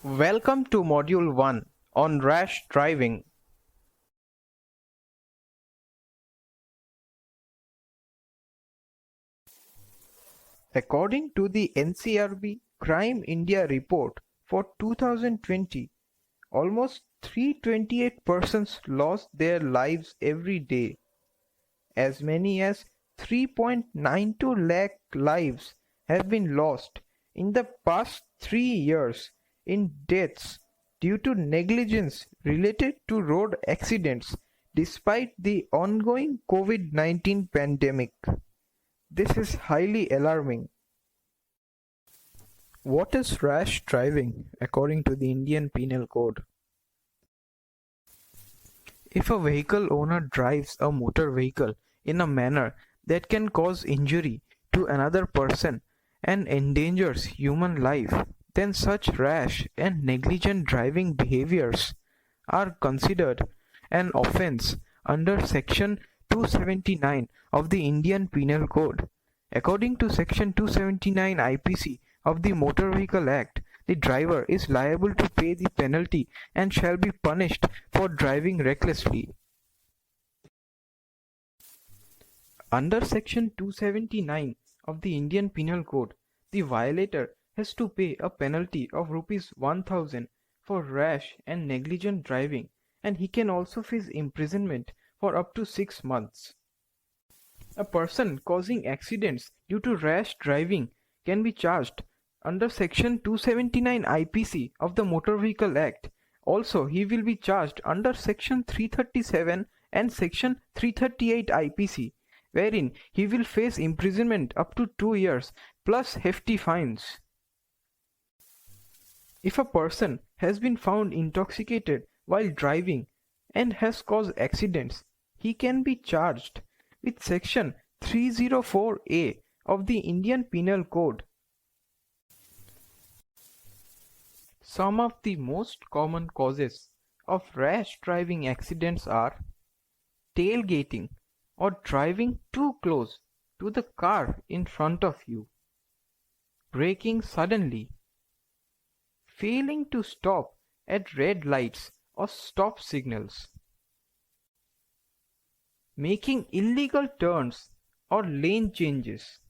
Welcome to Module 1 on rash driving. According to the NCRB Crime India report for 2020, almost 328 persons lost their lives every day. As many as 3.92 lakh lives have been lost in the past 3 years in deaths due to negligence related to road accidents despite the ongoing COVID-19 pandemic. This is highly alarming. What is rash driving according to the Indian Penal Code? If a vehicle owner drives a motor vehicle in a manner that can cause injury to another person and endangers human life, then such rash and negligent driving behaviors are considered an offence under Section 279 of the Indian Penal Code. According to Section 279 IPC of the Motor Vehicle Act, the driver is liable to pay the penalty and shall be punished for driving recklessly. Under Section 279 of the Indian Penal Code, the violator has to pay a penalty of Rs 1000 for rash and negligent driving, and he can also face imprisonment for up to 6 months. A person causing accidents due to rash driving can be charged under Section 279 IPC of the Motor Vehicle Act. Also, he will be charged under Section 337 and Section 338 IPC, wherein he will face imprisonment up to 2 years plus hefty fines. If a person has been found intoxicated while driving and has caused accidents, he can be charged with Section 304A of the Indian Penal Code. Some of the most common causes of rash driving accidents are tailgating or driving too close to the car in front of you, braking suddenly, failing to stop at red lights or stop signals, making illegal turns or lane changes,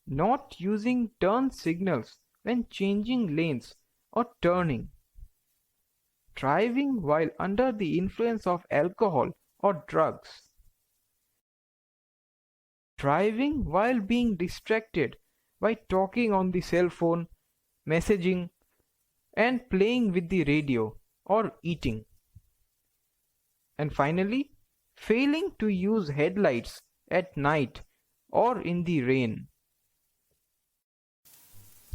not using turn signals when changing lanes or turning, driving while under the influence of alcohol or drugs, driving while being distracted by talking on the cell phone, messaging, and playing with the radio or eating, and finally, failing to use headlights at night or in the rain.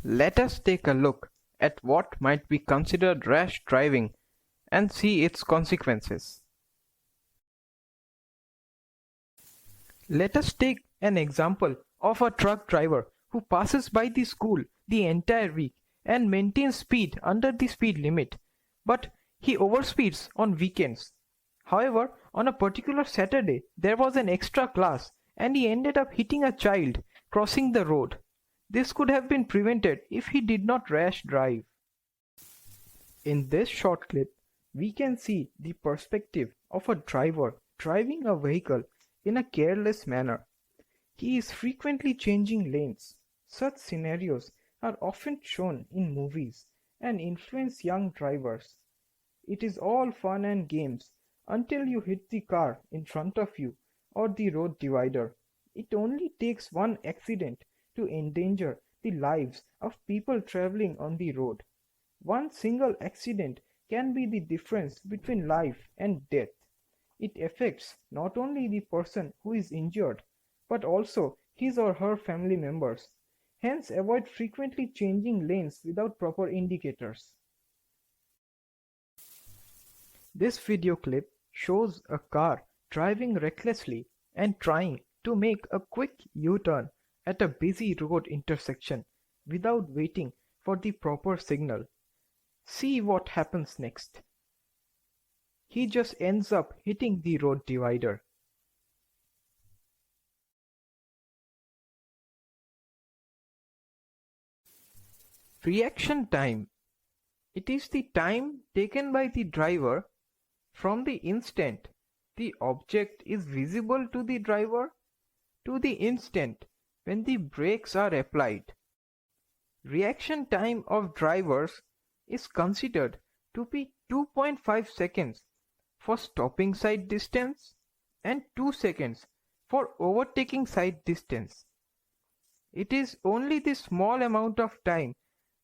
Let us take a look at what might be considered rash driving and see its consequences. Let us take an example of a truck driver who passes by the school the entire week and maintains speed under the speed limit, but he overspeeds on weekends. However, on a particular Saturday, there was an extra class and he ended up hitting a child crossing the road. This could have been prevented if he did not rash drive. In this short clip, we can see the perspective of a driver driving a vehicle in a careless manner. He is frequently changing lanes. Such scenarios are often shown in movies and influence young drivers. It is all fun and games until you hit the car in front of you or the road divider. It only takes one accident to endanger the lives of people traveling on the road. One single accident can be the difference between life and death. It affects not only the person who is injured, but also his or her family members. Hence, avoid frequently changing lanes without proper indicators. This video clip shows a car driving recklessly and trying to make a quick U-turn at a busy road intersection without waiting for the proper signal. See what happens next. He just ends up hitting the road divider. Reaction time It is the time taken by the driver from the instant the object is visible to the driver to the instant when the brakes are applied. Reaction time of drivers is considered to be 2.5 seconds for stopping sight distance and 2 seconds for overtaking sight distance. It is only the small amount of time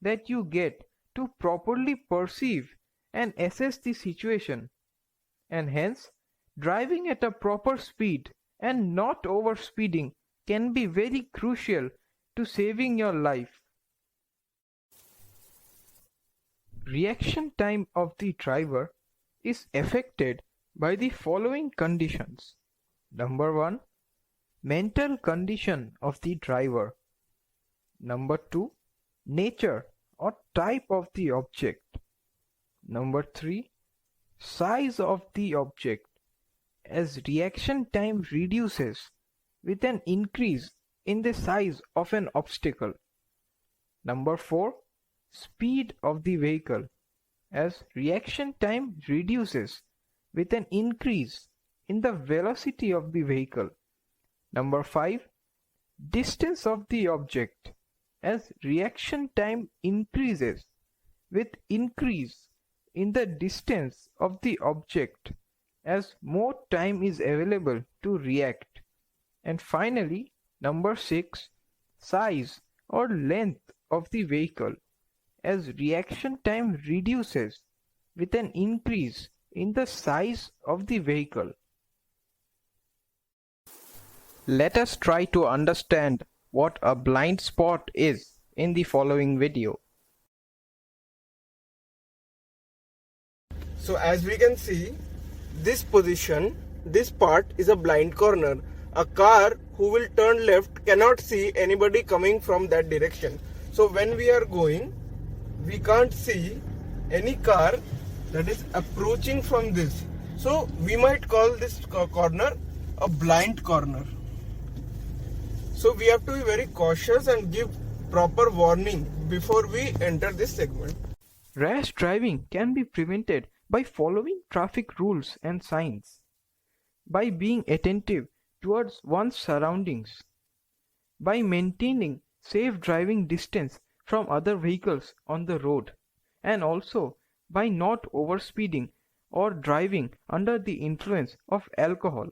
that you get to properly perceive and assess the situation, and hence driving at a proper speed and not overspeeding can be very crucial to saving your life. Reaction time of the driver is affected by the following conditions. Number 1. Mental condition of the driver. Number 2. Nature or type of the object. Number 3. Size of the object, as reaction time reduces with an increase in the size of an obstacle. Number 4. Speed of the vehicle, as reaction time reduces with an increase in the velocity of the vehicle. Number 5. Distance of the object, as reaction time increases with increase in the distance of the object as more time is available to react. And finally, number 6. Size or length of the vehicle, as reaction time reduces with an increase in the size of the vehicle. Let us try to understand what a blind spot is in the following video. So as we can see, this position, this part is a blind corner. A car who will turn left cannot see anybody coming from that direction. So when we are going, we can't see any car that is approaching from this. So we might call this corner a blind corner. So we have to be very cautious and give proper warning before we enter this segment. Rash driving can be prevented by following traffic rules and signs, by being attentive towards one's surroundings, by maintaining safe driving distance from other vehicles on the road, and also by not overspeeding or driving under the influence of alcohol.